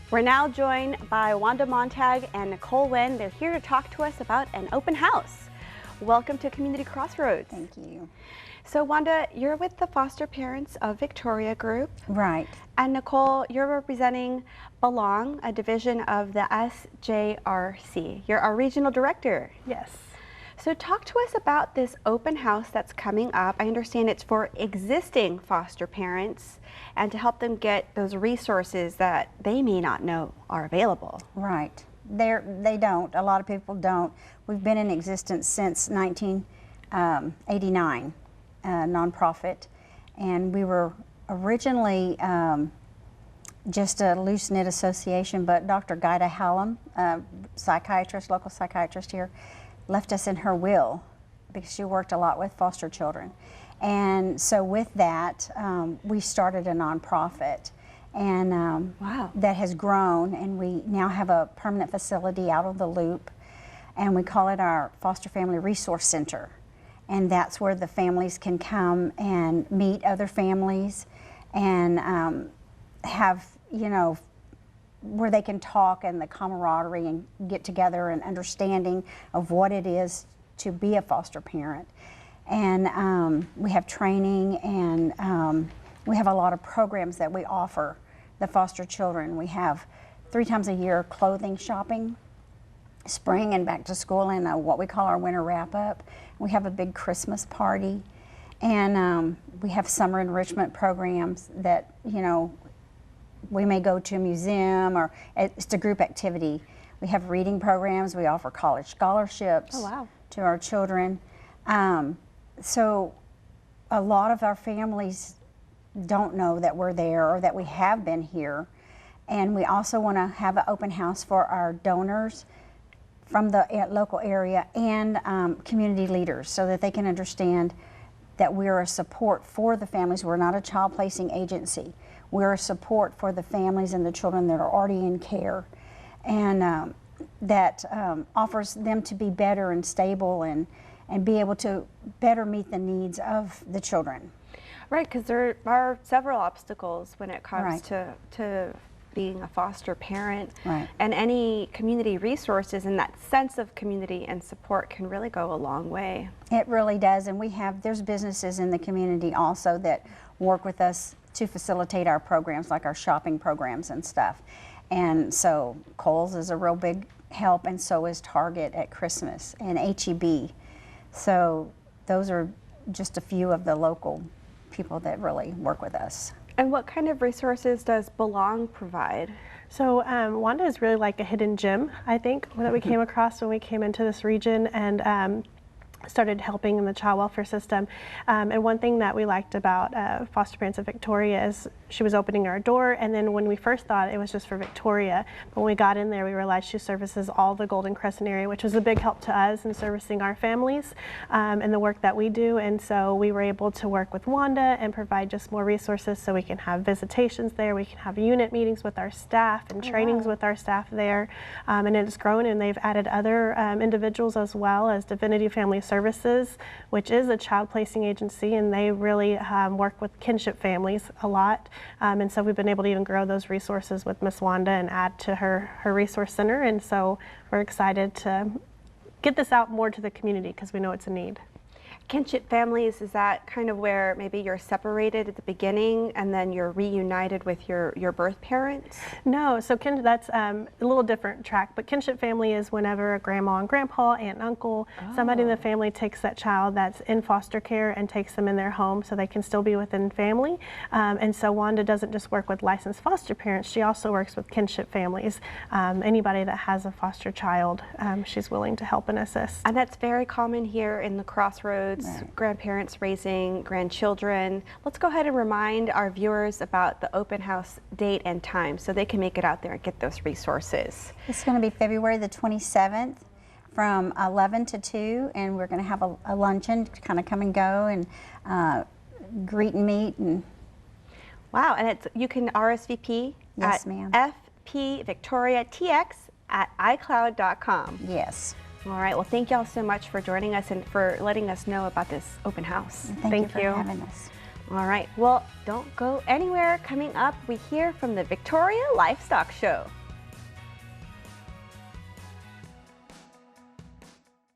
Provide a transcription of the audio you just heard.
We're now joined by Wanda Montag and Nicole Wynn. They're here to talk to us about an open house. Welcome to Community Crossroads. Thank you. So Wanda, you're with the Foster Parents of Victoria group. Right. And Nicole, you're representing Belong, a division of the SJRC. You're our regional director. Yes. So talk to us about this open house that's coming up. I understand it's for existing foster parents and to help them get those resources that they may not know are available. Right. They don't. A lot of people don't. We've been in existence since 1989, nonprofit, and we were originally just a loose-knit association, but Dr. Gaida Hallam, psychiatrist, local psychiatrist here, left us in her will because she worked a lot with foster children. And so with that, we started a nonprofit, and Wow. that has grown, and we now have a permanent facility out of the Loop, and we call it our Foster Family Resource Center. And that's where the families can come and meet other families and have, you know, where they can talk and the camaraderie and get together and understanding of what it is to be a foster parent. And we have training, and we have a lot of programs that we offer the foster children. We have 3 times a year clothing shopping, spring and back to school, and what we call our winter wrap-up. We have a big Christmas party, and we have summer enrichment programs that, you know, we may go to a museum, or it's a group activity. We have reading programs. We offer college scholarships to our children. So a lot of our families don't know that we're there or that we have been here. And we also want to have an open house for our donors from the local area and community leaders, so that they can understand that we're a support for the families. We're not a child placing agency. We're a support for the families and the children that are already in care, and that offers them to be better and stable and be able to better meet the needs of the children. Right, because there are several obstacles when it comes Right. to being a foster parent. Right. And any community resources and that sense of community and support can really go a long way. It really does, and there's businesses in the community also that work with us to facilitate our programs, like our shopping programs and stuff. And so Kohl's is a real big help, and so is Target at Christmas, and HEB. So those are just a few of the local people that really work with us. And what kind of resources does Belong provide? So Wanda is really like a hidden gem, I think, that we came across when we came into this region and started helping in the child welfare system. And one thing that we liked about Foster Parents of Victoria is she was opening our door, and then when we first thought it was just for Victoria, but when we got in there we realized she services all the Golden Crescent area, which was a big help to us in servicing our families and the work that we do. And so we were able to work with Wanda and provide just more resources so we can have visitations there, we can have unit meetings with our staff and trainings with our staff there. And it's grown, and they've added other individuals as well, as Divinity Family Services, which is a child placing agency, and they really work with kinship families a lot. And so we've been able to even grow those resources with Miss Wanda and add to her resource center. And so we're excited to get this out more to the community because we know it's a need. Kinship families, is that kind of where maybe you're separated at the beginning and then you're reunited with your birth parents? No, so that's a little different track, but kinship family is whenever a grandma and grandpa, aunt and uncle, somebody in the family takes that child that's in foster care and takes them in their home so they can still be within family. And so Wanda doesn't just work with licensed foster parents, she also works with kinship families. Anybody that has a foster child, she's willing to help and assist. And that's very common here in the Crossroads. Right. Grandparents raising grandchildren. Let's go ahead and remind our viewers about the open house date and time so they can make it out there and get those resources. It's going to be February the 27th from 11 to 2, and we're going to have a luncheon to kind of come and go and greet and meet. And Wow, and you can RSVP Yes, at ma'am. fpvictoriatx@icloud.com. Yes. All right, well, thank y'all so much for joining us and for letting us know about this open house. Thank you for having us. All right, well, don't go anywhere. Coming up, we hear from the Victoria Livestock Show.